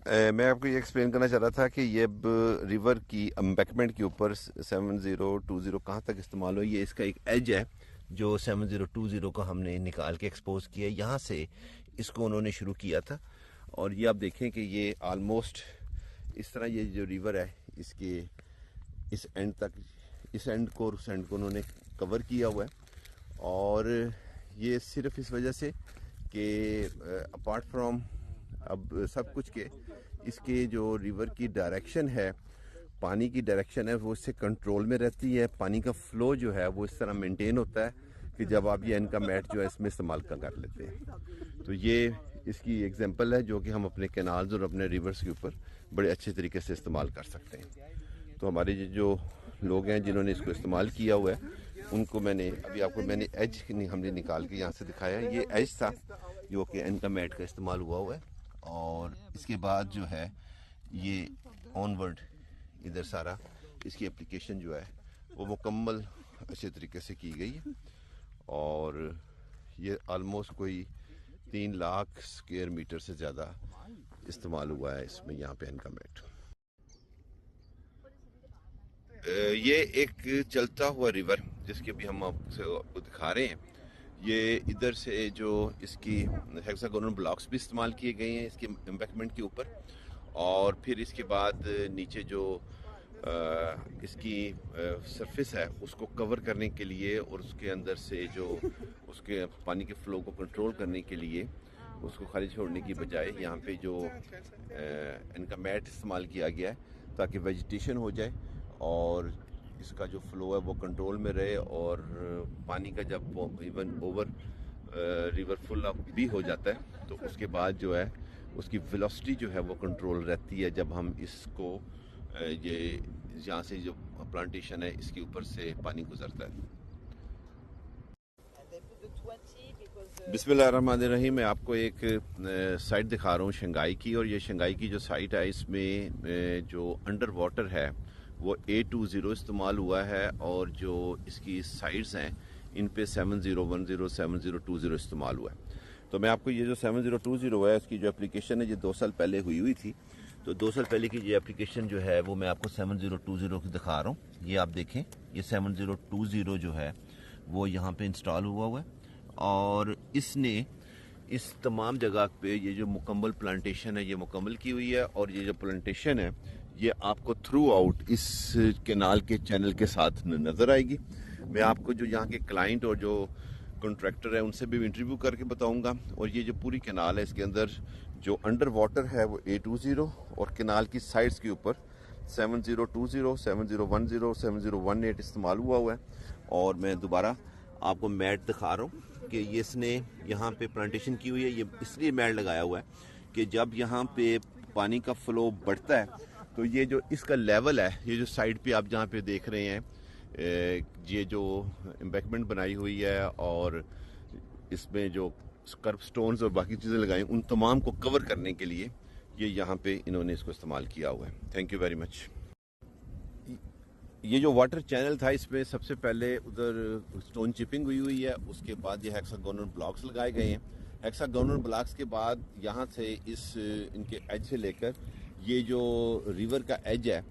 मैं आपको ये एक्सप्लेन करना चाह रहा था कि ये अब रिवर की एम्बैंकमेंट के ऊपर 7020 कहाँ तक इस्तेमाल हो। ये इसका एक एज है जो 7020 को हमने निकाल के एक्सपोज किया, यहाँ से इसको उन्होंने शुरू किया था। और ये आप देखें कि ये आलमोस्ट इस तरह ये जो रिवर है इसके इस एंड तक, इस एंड को और उस एंड को उन्होंने कवर किया हुआ है। और ये सिर्फ इस वजह से कि अपार्ट फ्रॉम अब सब कुछ के इसके जो रिवर की डायरेक्शन है, पानी की डायरेक्शन है, वो इससे कंट्रोल में रहती है। पानी का फ्लो जो है वो इस तरह मेंटेन होता है कि जब आप ये इनका मैट जो है इसमें इस्तेमाल कर लेते हैं। तो ये इसकी एग्जांपल है जो कि हम अपने कैनाल्स और अपने रिवर्स के ऊपर बड़े अच्छे तरीके से इस्तेमाल कर सकते हैं। तो हमारे जो लोग हैं जिन्होंने इसको इस्तेमाल किया हुआ है उनको मैंने एज हमने निकाल के यहाँ से दिखाया। ये एज था जो कि इनका मैट का इस्तेमाल हुआ है। और इसके बाद जो है ये ऑनवर्ड इधर सारा इसकी एप्लीकेशन जो है वो मुकम्मल अच्छे तरीके से की गई है। और ये आलमोस्ट कोई 3 लाख स्क्वायर मीटर से ज़्यादा इस्तेमाल हुआ है इसमें यहाँ पे इनका मैट। ये एक चलता हुआ रिवर जिसके भी हम आपको दिखा रहे हैं। ये इधर से जो इसकी हेक्सागोनल ब्लॉक्स भी इस्तेमाल किए गए हैं इसके एम्बैंकमेंट के ऊपर। और फिर इसके बाद नीचे जो इसकी सरफेस है उसको कवर करने के लिए और उसके अंदर से जो उसके पानी के फ्लो को कंट्रोल करने के लिए उसको खाली छोड़ने की बजाय यहाँ पे जो इनका मैट इस्तेमाल किया गया है ताकि वेजिटेशन हो जाए और इसका जो फ्लो है वो कंट्रोल में रहे। और पानी का जब even over river full up भी हो जाता है तो उसके बाद जो है उसकी वेलोसिटी जो है वो कंट्रोल रहती है जब हम इसको ये यहाँ से जो प्लांटेशन है इसके ऊपर से पानी गुजरता है। बिस्मिल्लाहिर्रहमानिर्रहीम। मैं आपको एक साइट दिखा रहा हूँ शंघाई की। और ये शंघाई की जो साइट है इसमें जो अंडर वाटर है वो A20 इस्तेमाल हुआ है और जो इसकी साइड्स हैं इन पे 7010 7020 इस्तेमाल हुआ है। तो मैं आपको ये जो 7020 है इसकी जो एप्लीकेशन है ये 2 साल पहले हुई थी। तो 2 साल पहले की ये एप्लीकेशन जो है वो मैं आपको 7020 की दिखा रहा हूँ। ये आप देखें, ये 7020 जो है वो यहाँ पे इंस्टॉल हुआ है। और इसने इस तमाम जगह पे ये जो मुकम्मल प्लांटेशन है ये मुकम्मल की हुई है। और ये जो प्लांटेशन है ये आपको थ्रू आउट इस कैनाल के चैनल के साथ नज़र आएगी। मैं आपको जो यहाँ के क्लाइंट और जो कॉन्ट्रैक्टर है उनसे भी इंटरव्यू करके बताऊंगा। और ये जो पूरी कैनाल है इसके अंदर जो अंडर वाटर है वो A20 और कैनाल की साइड्स के ऊपर 7020 7010 7018 इस्तेमाल हुआ है। और मैं दोबारा आपको मैट दिखा रहा हूँ कि ये इसने यहाँ पे प्लांटेशन की हुई है। ये इसलिए मैट लगाया हुआ है कि जब यहाँ पे पानी का फ्लो बढ़ता है तो ये जो इसका लेवल है, ये जो साइड पे आप जहाँ पे देख रहे हैं ये जो एम्बैंकमेंट बनाई हुई है और इसमें जो कर्व स्टोन्स और बाकी चीज़ें लगाई उन तमाम को कवर करने के लिए ये यहाँ पे इन्होंने इसको इस्तेमाल किया हुआ है। Thank you very much. ये जो वाटर चैनल था इसमें सबसे पहले उधर स्टोन चिपिंग हुई है, उसके बाद ये हेक्सागोनल ब्लॉक्स लगाए गए हैं। हेक्सागोनल ब्लॉक्स के बाद यहाँ से इस इनके एज से लेकर ये जो रिवर का एज है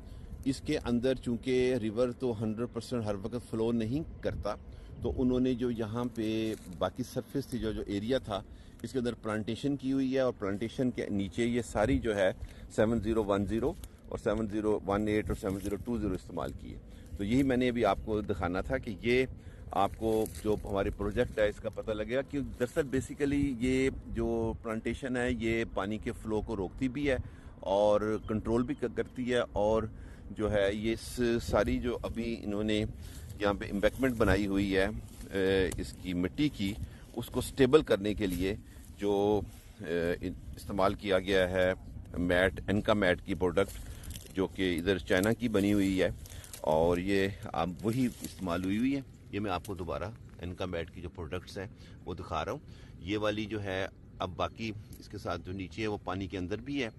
इसके अंदर चूंकि रिवर तो 100% हर वक्त फ्लो नहीं करता तो उन्होंने जो यहाँ पे बाकी सरफेस थी जो एरिया था इसके अंदर प्लांटेशन की हुई है। और प्लांटेशन के नीचे ये सारी जो है 7010 और 7018 और 7020 इस्तेमाल किए। तो यही मैंने अभी आपको दिखाना था कि ये आपको जो हमारे प्रोजेक्ट है इसका पता लगेगा कि दरअसल बेसिकली ये जो प्लांटेशन है ये पानी के फ्लो को रोकती भी है और कंट्रोल भी करती है। और जो है ये सारी जो अभी इन्होंने यहाँ पे एम्बैंकमेंट बनाई हुई है इसकी मिट्टी की, उसको स्टेबल करने के लिए जो इस्तेमाल किया गया है मैट, इनका मैट की प्रोडक्ट जो कि इधर चाइना की बनी हुई है और ये आप वही इस्तेमाल हुई है। ये मैं आपको दोबारा इनका मैट की जो प्रोडक्ट्स हैं वो दिखा रहा हूँ। ये वाली जो है अब बाकी इसके साथ जो नीचे है वो पानी के अंदर भी है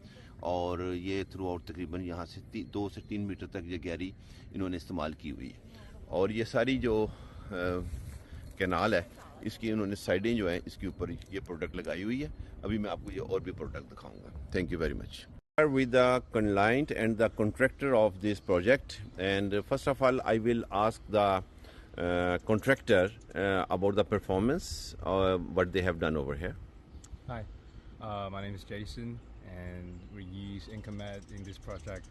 और ये थ्रू आउट तकरीबन यहाँ से 2 से 3 मीटर तक ये गहरी इन्होंने इस्तेमाल की हुई है। और ये सारी जो कैनाल है इसकी इन्होंने साइडें जो हैं इसके ऊपर ये प्रोडक्ट लगाई हुई है। अभी मैं आपको ये और भी प्रोडक्ट दिखाऊंगा। Thank you very much. With the client and the contractor of this project, and first of all I will ask the contractor about the performance, what they have done over here. Hi, my name is Jason, and we use Incomet in this project.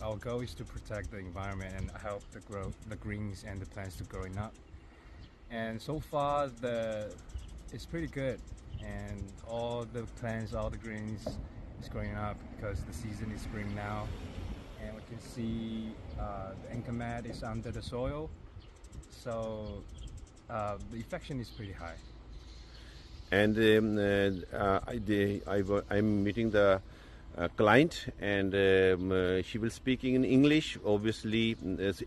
Our goal is to protect the environment and help the greens and the plants to growing up. And so far, it's pretty good, and all the plants, all the greens is growing up because the season is spring now, and we can see the Incomet is under the soil, so the infection is pretty high. And I'm meeting the client, and she will speaking in English, obviously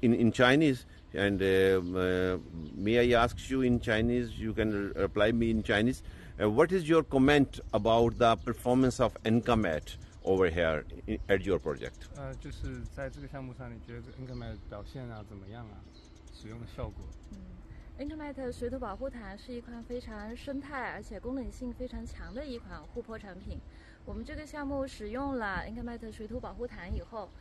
in Chinese, and may I ask you in Chinese, you can reply me in Chinese, what is your comment about the performance of Incomet over here at your project? 就是在这个项目上，你觉得 Incomet 表现怎么样啊？使用的效果？Incomet 水土保护毯是一款非常生态而且功能性非常强的一款护坡产品。我们这个项目使用了 Incomet 水土保护毯以后，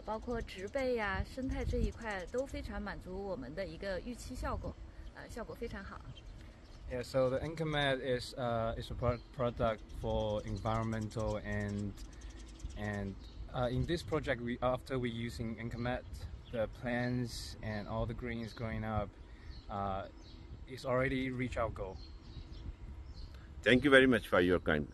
包括植被呀、生态这一块都非常满足我们的一个预期效果，效果非常好。Yeah, so the Incomet is a product for environmental and in this project after we using Incomet, the plants and all the greens growing up. It's already reached our goal. Thank you very much for your kind.